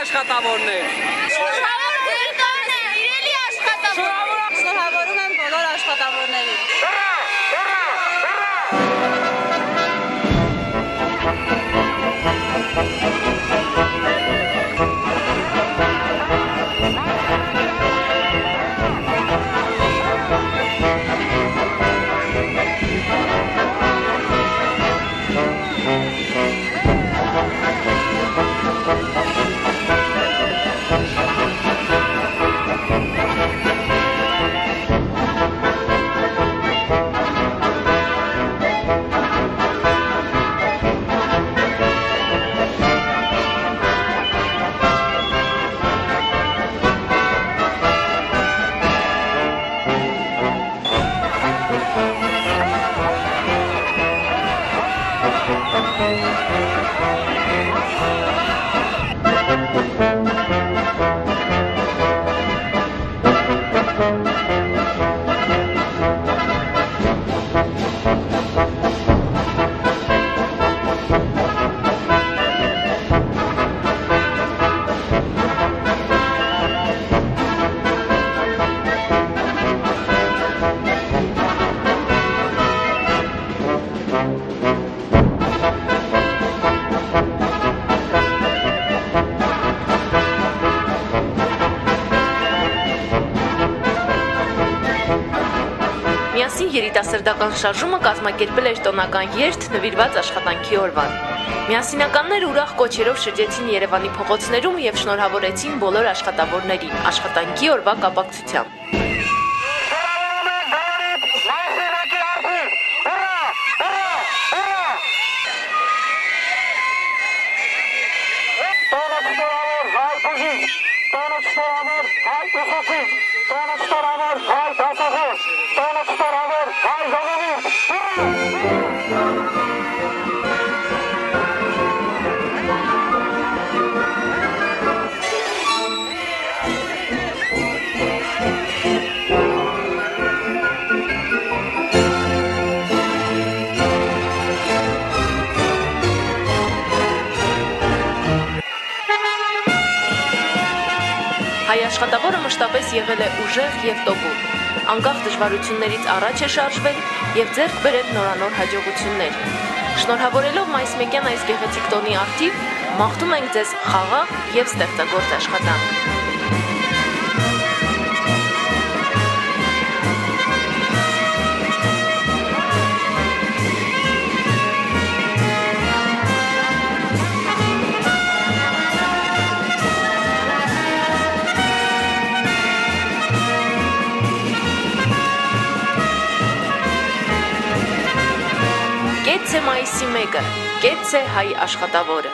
աշխատավորներ։ Շնորհավորում եմ բոլոր աշխատավորներին։ Միասին երիտասարդական շարժումը կազմակերպել էր տոնական երթ նվիրված աշխատանքի օրվան։ Միասինականները ուրախ կոչերով շրջեցին Երևանի փողոցներում եւ շնորհավորեցին բոլոր աշխատավորներին աշխատանքի օրվա կապակցությամբ։ Հայ աշխատավորը մշտապես եղել է ուժեղ եւ տոկուն։ Անկախ դժվարություններից առաջ է շարժվել եւ ձեռք բերել նորանոր հաջողություններ։ Շնորհավորելով մայիսմեկյան այս գեղեցիկ տոնի առթիվ, մաղթում ենք ձեզ խաղաղ եւ ստեղծագործ աշխատանք։ Կեցցե մայիսի 1-ը, կեցցե հայ աշխատավորը։